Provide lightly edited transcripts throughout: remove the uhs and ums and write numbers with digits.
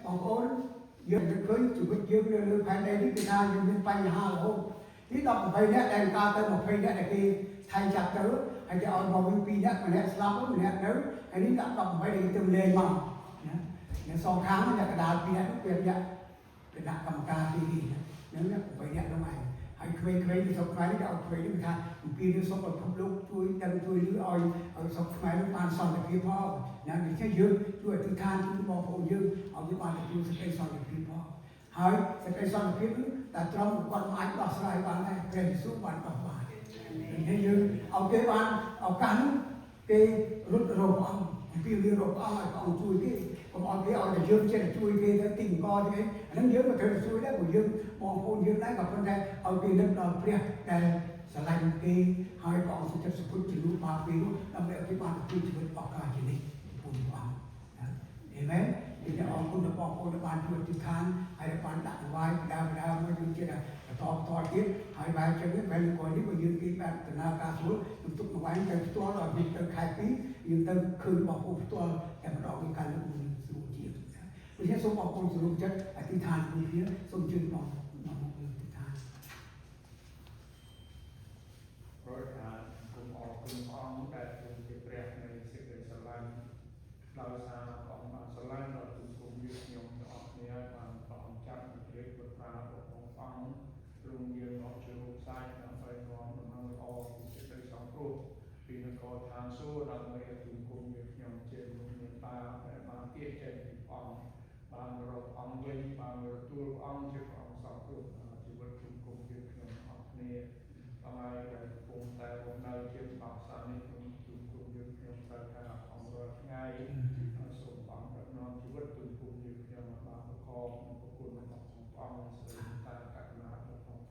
បងប្អូនយើងនឹងឃើញជីវិតយើងនៅលើផែនដីនេះគឺថាយើងមានបញ្ហារហូតទី18នាក់ដែលកើតទៅ20នាក់ដែលគេថៃចាប់ទៅហើយគេឲ្យមកវិញ2នាក់ម្នាក់ស្លាប់ម្នាក់នៅហើយនេះដាក់18ដែលគេទៅលេងមកណាអ្នកសងខាងអ្នកកដាល2នាក់2នាក់គេដាក់កម្មការទីនេះហ្នឹងណា8នាក់នោះឯងហើយក្មេងៗពីស្រុកខ្មែរនេះគេឲ្យក្មេងនេះថាអំពីនេះសូមឲ្យពិភពលោកជួយដឹងជួយលឺឲ្យស្រុកខ្មែរនេះបានសន្តិភាពផងណាដូច្នេះយើងជួយអធិដ្ឋានជូនបងប្អូនយើងឲ្យយើងបានទទួលសេចក្តីសន្តិភាពផងហើយសេចក្តីសន្តិភាពនេះតែត្រង់គាត់មិនអាចដោះស្រាយបានដែរព្រះយេស៊ូវបានដោះបានហើយយើងឲ្យគេបានឱកាសនោះគេរត់រកព្រះអង្គអំពីវារកព្រះអង្គឲ្យព្រះអង្គជួយគេកុំឲ្យគេឲ្យតែយើងចេះតែជួយគេទៅទីអង្គទេអានឹងយើងក៏ត្រូវជួយដែរព្រោះយើងបងប្អូនយើងដែរក៏ប៉ុន្តែឲ្យគេនឹកដល់ព្រះដែលស្រឡាញ់គេហើយព្រះអង្គសុខចិត្តសុគតជំនួសបាបគេនោះដើម្បីឲ្យគេបានទទួលជីវិតឱកាសជានេះពុទ្ធព្រះអង្គអេមែនយើងអរគុណដល់បងប្អូនដែលបានជួយទីខានហើយបានដាក់ថ្វាយបដាមួយយើងជាបន្តទៀតហើយបែរចឹងនេះបែរគាត់នេះបើយើងគេបានដំណើរការស្រួលយើងទុកថ្វាយទៅផ្ទាល់ដល់យើងទៅខែ2យើងទៅឃើញបងប្អូនផ្ទាល់តែម្ដងវាកាន់លើមួយស្រួលជាងដូច្នេះសូមបងប្អូនស្រួលចិត្តអធិដ្ឋានមួយគ្នាសូមជឿបងយើងអធិដ្ឋានrồi cùng họ cùng ông đại cùng cái bẹt này sẽ được sờ lăn đào xa ông mà sờ lăn rồi cùng việc nhung cho ông này và ông chăm việc vượt qua của ông luôn như nó chưa sai là phải nó mang o sẽ được sống luôn vì nó có tham số là người cùng việc nhung trên người ta để mà tiết trên ông bằng rồi ông lên bằng rồi tôi ông chứ ông sống luôn chỉ với cùng việc nhung ông này ai là cùng tại hôm nay trên bảo san này cũng cùng việc nhung tại cả ông rồi ngay số ông đã non chỉ với cùng việc nhung mà có cùng ông sẽ ta cả là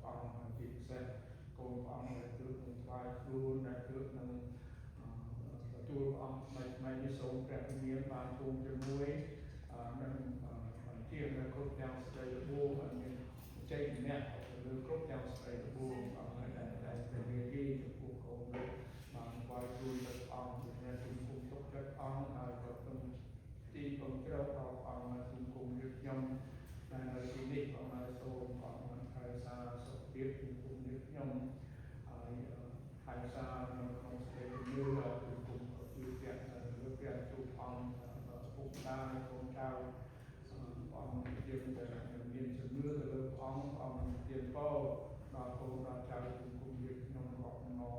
ông chỉ sẽ cùng ông là trước vai luôn là trước là tôi ông mày như số các miếng bàn cùng cho muối nên tiền là cốt nhau sẽ là buông nhưng chạy nè rồi cốt nhau sẽ là buông để về đi cuộc cổ mà vai tôi là ông nên cùng chúc các ông có tâm đi cùng kéo vào ông là cùng việc nhung là cái gì ông là số ông khai xa số biết cùng việc nhung khai xa nó không sẽ như là cùng việc việc chụp ông cũng đa con trao ông tiền để miền sườn mưa từ ông tiền bao và cô là trao cùng việc nhung ngọc nó